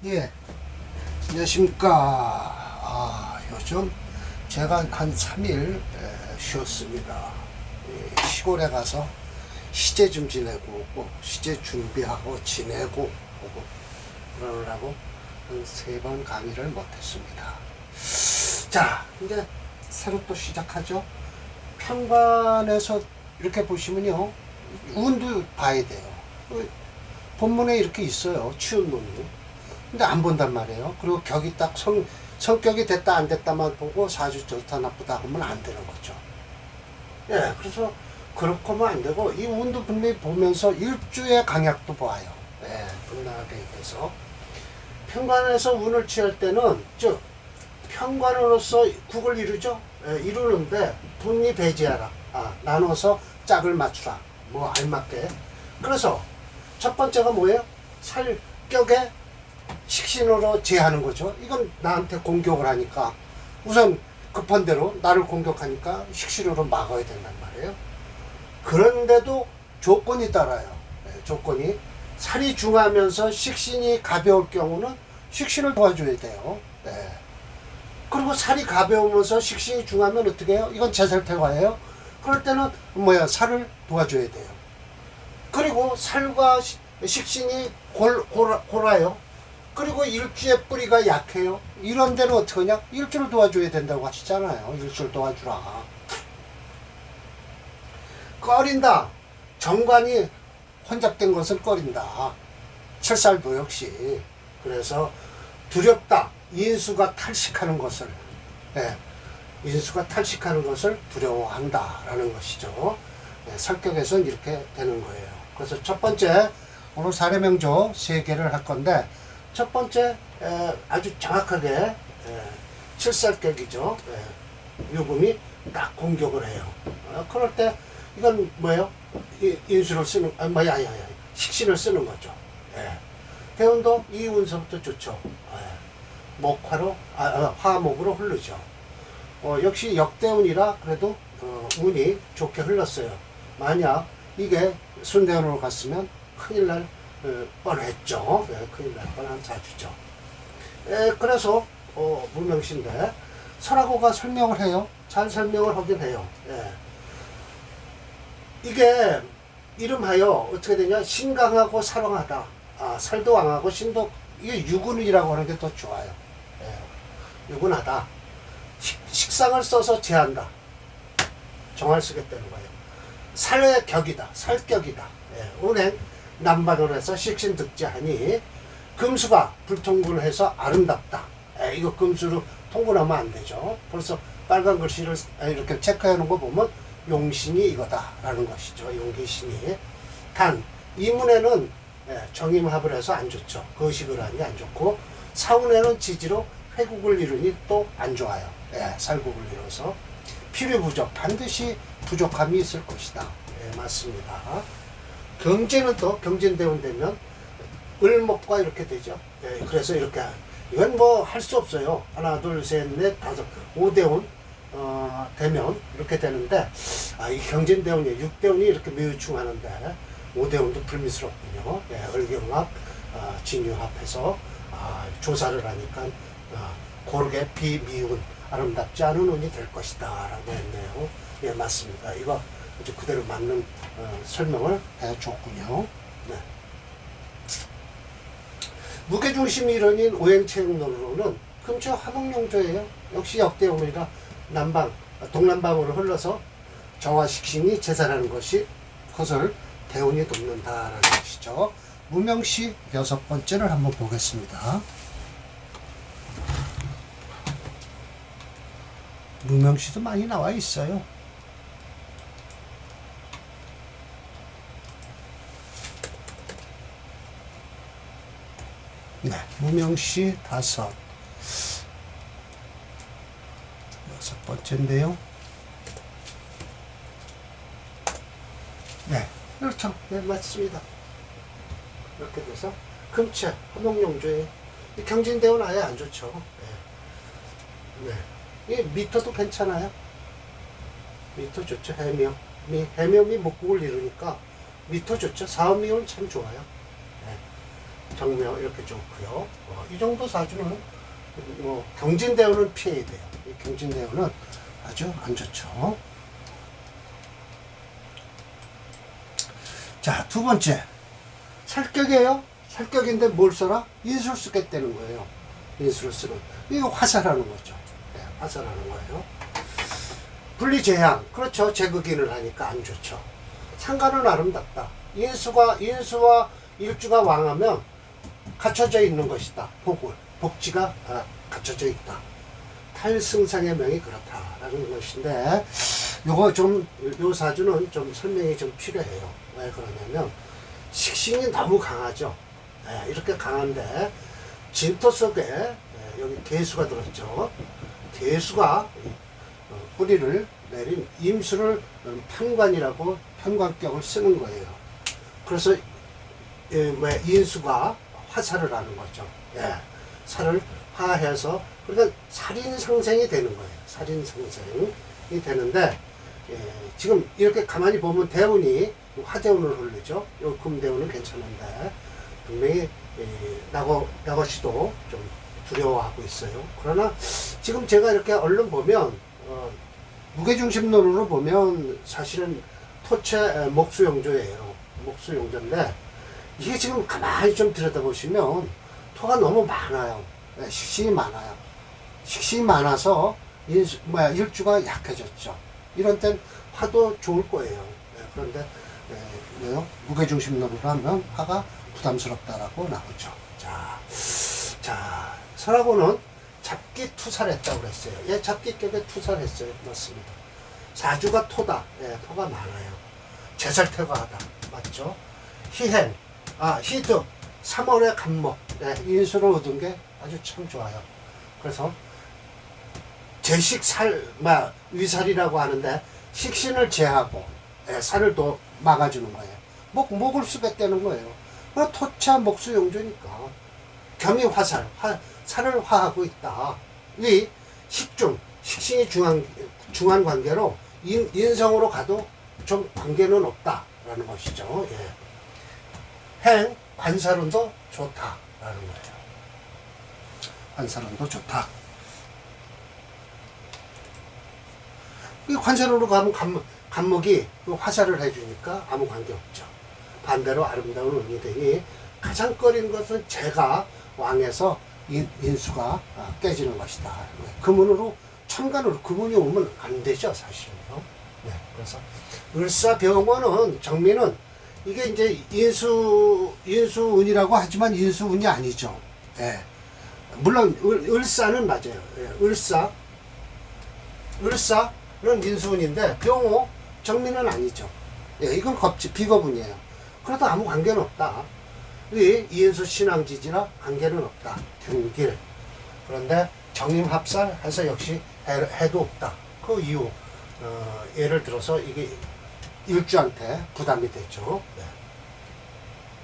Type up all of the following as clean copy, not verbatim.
예, 안녕하십니까. 요즘 제가 한 3일 쉬었습니다. 시골에 가서 시제 좀 지내고 오고, 시제 준비하고 지내고 오고, 그러느라고 한 3번 강의를 못했습니다. 자, 이제 새로 또 시작하죠. 편관에서 이렇게 보시면요, 운도 봐야 돼요. 본문에 이렇게 있어요. 치운 놈이. 근데 안 본단 말이에요. 그리고 격이 딱 성격이 됐다 안 됐다만 보고 사주 좋다 나쁘다 하면 안 되는 거죠. 예, 그래서 그렇게 하면 안 되고, 이 운도 분명히 보면서 일주의 강약도 봐요. 예, 분나하게 해서. 편관에서 운을 취할 때는, 즉, 편관으로서 국을 이루죠. 예, 이루는데, 분리 배제하라. 나눠서 짝을 맞추라. 뭐, 알맞게. 그래서, 첫 번째가 뭐예요? 살격에 식신으로 제하는 거죠. 이건 나한테 공격을 하니까 우선 급한 대로 나를 공격하니까 식신으로 막아야 된단 말이에요. 그런데도 조건이 따라요. 조건이 살이 중하면서 식신이 가벼울 경우는 식신을 도와줘야 돼요. 그리고 살이 가벼우면서 식신이 중하면 어떻게 해요? 이건 제살태화예요. 그럴 때는 살을 도와줘야 돼요. 그리고 살과 식신이 골아요. 그리고 일주의 뿌리가 약해요. 이런 데는 어떻게 하냐? 일주를 도와줘야 된다고 하시잖아요. 일주를 도와주라. 꺼린다. 정관이 혼잡된 것을 꺼린다. 칠살도 역시. 그래서 두렵다. 인수가 탈식하는 것을. 인수가 탈식하는 것을 두려워한다라는 것이죠. 설격에서는 이렇게 되는 거예요. 그래서 첫 번째, 오늘 사례명조 3개를 할 건데, 첫 번째, 아주 정확하게, 칠살격이죠. 유금이 딱 공격을 해요. 그럴 때, 이건 뭐예요? 인수를 쓰는, 식신을 쓰는 거죠. 대운도 이 운서부터 좋죠. 목화로, 화목으로 흐르죠. 역시 역대운이라 그래도, 운이 좋게 흘렀어요. 만약 이게 순대운으로 갔으면 큰일 날 뻔했죠. 큰일 날 뻔한 사주죠. 그래서 무명시인데 설하고가 설명을 해요. 잘 설명을 하긴 해요. 이게 이름하여 어떻게 되냐? 신강하고 살왕하다. 살도 왕하고 신도, 이게 유군이라고 하는 게 더 좋아요. 유군하다. 식상을 써서 제한다. 정할 쓰겠다는 거예요. 살의 격이다. 살격이다. 운행 남반으로 해서 식신득지하니 금수가 불통근해서 아름답다. 이거 금수로 통근하면 안 되죠. 벌써 빨간 글씨를 이렇게 체크해 놓은 거 보면 용신이 이거다 라는 것이죠. 용기신이. 단 이문에는 정임합을 해서 안 좋죠. 거식을 하니 안 좋고, 사운에는 지지로 회국을 이루니 또 안 좋아요. 살국을 이뤄서 필요부족, 반드시 부족함이 있을 것이다. 맞습니다. 경제는 또 경진대운 되면 을목과 이렇게 되죠. 그래서 이렇게, 이건 뭐 할 수 없어요. 하나, 둘, 셋, 넷, 다섯, 5대운 되면 이렇게 되는데, 이 경진대운이 6대운이 이렇게 매우충하는데 5대운도 불미스럽군요. 을경합, 진유합해서 조사를 하니까 고르게 비미운, 아름답지 않은 운이 될 것이다 라고 했네요. 맞습니다. 이거 아주 그대로 맞는 설명을 해줬군요. 무게중심이 이론인 오행체육론으로는 금초 화목용조예요. 역시 역대운이라 동남방으로 흘러서 정화식신이 제살하는 것을 대운이 돕는다라는 것이죠. 무명시 6번째를 한번 보겠습니다. 무명시도 많이 나와 있어요. 무명시 6번째인데요. 그렇죠. 맞습니다. 이렇게 돼서 금체, 화목용조에 경진대운 아예 안 좋죠. 이 미터도 괜찮아요. 미터 좋죠. 해묘미 목국을 이루니까 미터 좋죠. 사음미운 참 좋아요. 정묘 이렇게 좋고요. 이 정도 사주는 경진대운은 피해야 돼요. 이 경진대운은 아주 안 좋죠. 자, 두 번째 살격이에요. 살격인데 뭘 써라? 인수를 쓰겠다는 거예요. 인수를 쓰는 이거 화살하는 거죠. 네, 화살하는 거예요. 분리재양, 그렇죠. 제극인을 하니까 안 좋죠. 상관은 아름답다. 인수와 일주가 왕하면 갖춰져 있는 것이다. 복지가 갖춰져 있다. 탈승상의 명이 그렇다라는 것인데, 요 사주는 좀 설명이 좀 필요해요. 왜 그러냐면 식신이 너무 강하죠. 네, 이렇게 강한데 진토 속에 여기 개수가 들었죠. 개수가 뿌리를 내린 임수를 편관이라고 편관격을 쓰는 거예요. 그래서 인수가 화살을 하는 거죠. 예, 살을 화해서 그러니까 살인상생이 되는 거예요. 살인상생이 되는데 지금 이렇게 가만히 보면 대운이 화대운을 흐르죠. 요 금대운은 괜찮은데 분명히 나것이도 좀 두려워하고 있어요. 그러나 지금 제가 이렇게 얼른 보면 무게중심론으로 보면 사실은 토체 목수용조예요. 목수용조인데 이게 지금 가만히 좀 들여다보시면 토가 너무 많아요. 식신이 많아요. 식신이 많아서 일주가 약해졌죠. 이런 땐 화도 좋을 거예요. 그런데 무게중심론으로 하면 화가 부담스럽다라고 나오죠. 자, 설하고는 잡기 투살했다고 그랬어요. 예, 잡기격에 투살했어요. 맞습니다. 사주가 토다. 예, 토가 많아요. 제살퇴거하다. 맞죠? 희행, 희득, 3월의 간목. 예, 인수를 얻은 게 아주 참 좋아요. 그래서 위살이라고 하는데 식신을 제하고 살을 또 막아주는 거예요. 목을 쓰겠다는 거예요. 토차 목수용조니까 겸이 화살, 살을 화하고 있다. 이 식신이 중한 관계로 인성으로 가도 좀 관계는 없다라는 것이죠. 예. 관살운도 좋다라는 거예요. 관살운도 좋다. 이 관살운으로 가면 간목이 화살을 해주니까 아무 관계 없죠. 반대로 아름다운 운이 되니 가장 꺼린 것은 제가 왕에서 인수가 깨지는 것이다. 금운으로 천간으로 금운이 오면 안 되죠, 사실은요. 네, 그래서 을사병원은 정미는 이게 이제 인수운이라고 하지만 인수운이 아니죠. 예. 물론 을사는 맞아요. 예, 을사는 인수운인데 병호 정미는 아니죠. 예, 이건 비거분이에요. 그래도 아무 관계는 없다. 이인수 신앙지지라 관계는 없다. 등길. 그런데 정임합살 해서 역시 해도 없다. 그 이유 예를 들어서 이게 일주한테 부담이 되죠. 네.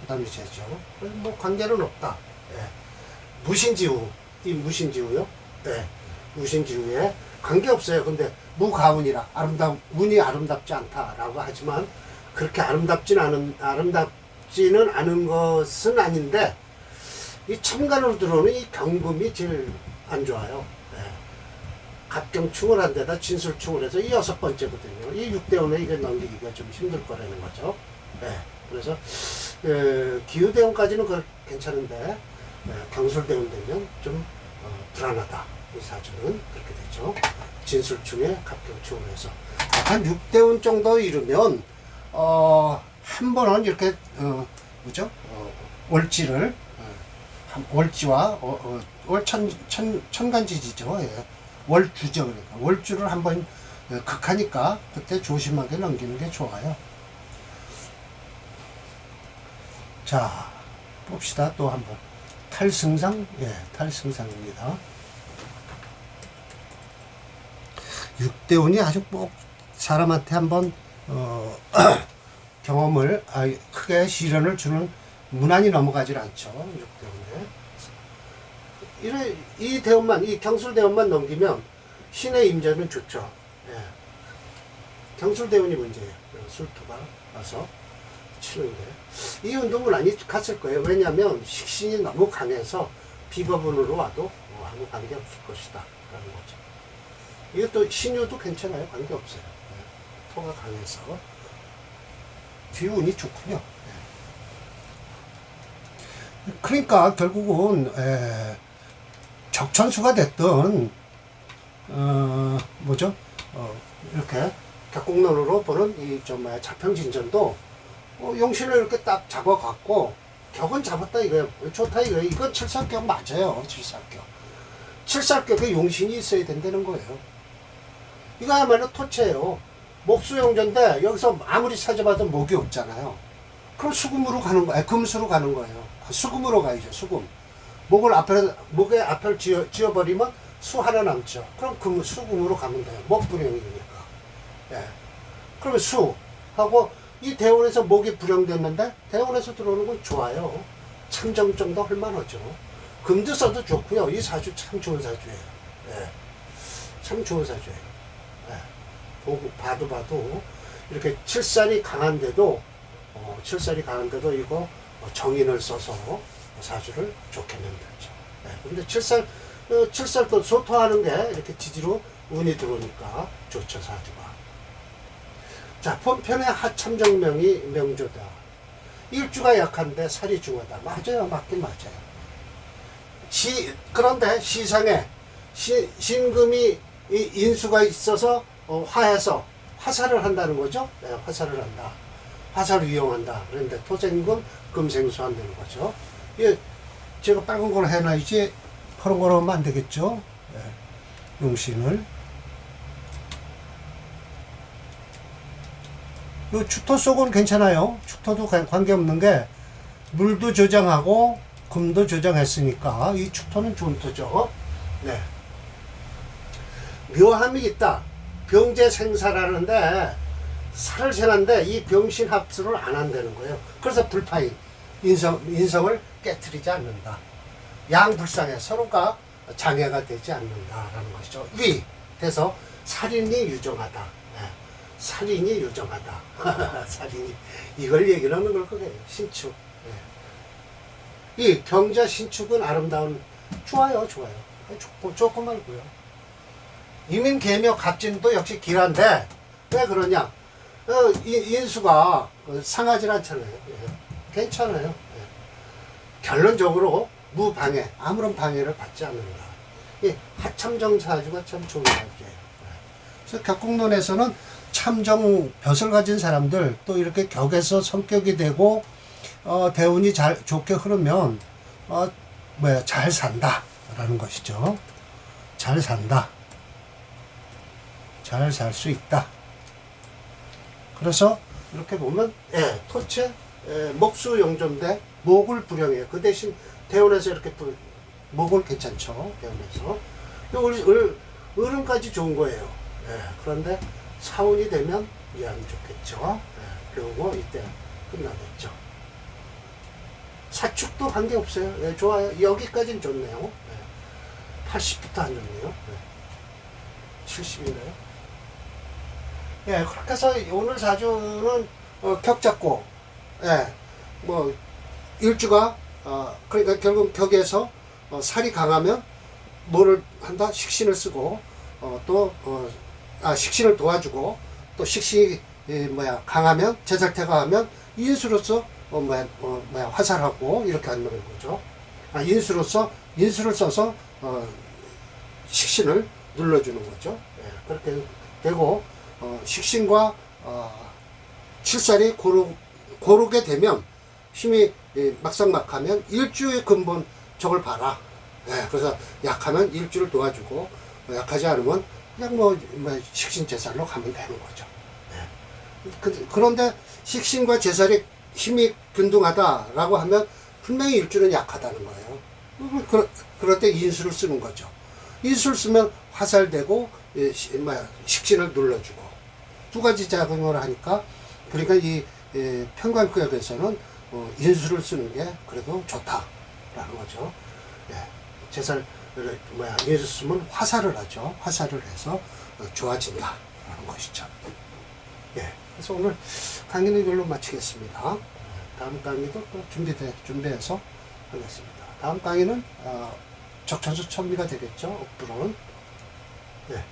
부담이 되죠. 뭐 관계는 없다. 네. 무신지우요. 네. 무신지우에 관계 없어요. 근데 무가운이라 운이 아름답지 않다라고 하지만 그렇게 아름답지는 않은 것은 아닌데 이 천간으로 들어오는 이 경금이 제일 안 좋아요. 네. 갑경충을 한 데다 진술충을 해서 이 6번째거든요. 이 6대운에 이게 넘기기가 좀 힘들 거라는 거죠. 네. 그래서 기후대운까지는 괜찮은데 경술대운 되면 좀 불안하다. 이 사주는 그렇게 되죠. 진술충에 갑경충을 해서 한 6대운 정도 이르면 한 번은 이렇게 월지를 월지와 천간지지죠. 예. 월주죠. 그러니까 월주를 한번 극하니까 그때 조심하게 넘기는 게 좋아요. 자, 봅시다. 또 한번 탈승상. 예, 탈승상입니다. 6대운이 아주 꼭 사람한테 한번 경험을 크게 시련을 주는 무난히 넘어가질 않죠. 6대운에 이 대운만, 이 경술대운만 넘기면 신의 임자는 좋죠. 예. 경술대운이 문제예요. 술토가 와서 치는데 이 운동은 많이 갔을 거예요. 왜냐하면 식신이 너무 강해서 비거분으로 와도 아무 관계 없을 것이다 라는 거죠. 이것도 신유도 괜찮아요. 관계 없어요. 네. 토가 강해서 기운이 좋군요. 네. 그러니까 결국은 적천수가 됐든 뭐죠? 이렇게 격국론으로 보는 이 자평진전도 용신을 이렇게 딱 잡아갖고 격은 잡았다 이거예요. 좋다 이거예요. 이건 칠살격 맞아요. 칠살격. 칠살격에 용신이 있어야 된다는 거예요. 이거야말로 토체예요. 목수용전인데 여기서 아무리 찾아봐도 목이 없잖아요. 그럼 수금으로 가는 거예요. 금수로 가는 거예요. 수금으로 가야죠. 수금. 목에 앞을 지어버리면 수 하나 남죠. 그럼 수금으로 가면 돼요. 목불형이니까. 예. 그러면 수하고 이 대원에서 목이 불형됐는데 대원에서 들어오는 건 좋아요. 참정 정도 할만하죠. 금도 써도 좋고요. 이 사주 참 좋은 사주예요. 예. 참 좋은 사주예요. 예. 보고 봐도 이렇게 칠살이 강한데도 이거 정인을 써서 사주를 좋게 만들죠. 예. 근데 칠살도 소토하는 게 이렇게 지지로 운이 들어오니까 좋죠, 사주가. 자, 본편의 하참정명이 명조다. 일주가 약한데 살이 중하다. 맞아요. 맞긴 맞아요. 그런데 시상에 신금이 인수가 있어서 화해서 화살을 한다는 거죠. 네, 화살을 한다. 화살을 이용한다. 그런데 토생금, 금생수 한다는 거죠. 예, 제가 빨간 걸 해놔야지 파란 걸 하면 안 되겠죠. 네, 용신을. 이 축토 속은 괜찮아요. 축토도 관계없는 게 물도 조장하고 금도 조장했으니까 이 축토는 좋은 토죠. 네. 묘함이 있다. 병제생사라는데 살을 세는데 이 병신 합수를 안 한다는 거예요. 그래서 불파인 인성을 깨트리지 않는다. 양불상에 서로가 장애가 되지 않는다라는 것이죠. 위 돼서 살인이 유정하다. 네. 살인이 유정하다. 살인이 이걸 얘기를 하는 걸 거예요. 신축. 네. 이 경자 신축은 아름다운 좋아요. 좋고 말고요. 이민 계묘 갑진도 역시 길한데 왜 그러냐? 인수가 상하지 않잖아요. 예. 괜찮아요. 예. 결론적으로 무방해, 아무런 방해를 받지 않는다. 이 하참정사주가 참 좋은 사주예요. 예. 그래서 격국론에서는 참정 벼슬 가진 사람들 또 이렇게 격에서 성격이 되고 대운이 좋게 흐르면 잘 산다라는 것이죠. 잘 산다. 잘 살 수 있다. 그래서 이렇게 보면 토체 목수용조인데 목을 불형해요. 그 대신 대운에서 이렇게 목은 괜찮죠. 대운에서 을은까지 좋은 거예요. 그런데 사운이 되면 안 좋겠죠. 그리고 이때 끝나겠죠. 사축도 관계없어요. 좋아요. 여기까지는 좋네요. 80부터 안 좋네요. 70인가요? 그렇게 해서 오늘 사주는 격 잡고 뭐 일주가 그러니까 결국 격에서 살이 강하면 뭐를 한다? 식신을 쓰고 식신을 도와주고 또 식신이 강하면 제살태가 하면 인수로서 화살하고 이렇게 하는 거죠. 인수를 써서 식신을 눌러주는 거죠. 그렇게 되고 식신과 칠살이 고르게 되면 힘이 막상막하면 일주의 근본 저걸 봐라. 그래서 약하면 일주를 도와주고 약하지 않으면 그냥 식신 제살로 가면 되는 거죠. 그런데 식신과 제살이 힘이 균등하다라고 하면 분명히 일주는 약하다는 거예요. 그럴 때 인수를 쓰는 거죠. 인수를 쓰면 화살되고 식신을 눌러주고 두 가지 작용을 하니까 그러니까 이 편관구역에서는 인수를 쓰는 게 그래도 좋다라는 거죠. 제살 인수 쓰면 화살을 하죠. 화살을 해서 좋아진다라는 것이죠. 그래서 오늘 강의는 이걸로 마치겠습니다. 다음 강의도 또 준비해서 하겠습니다. 다음 강의는 적천수 천미가 되겠죠. 앞으로는. 네.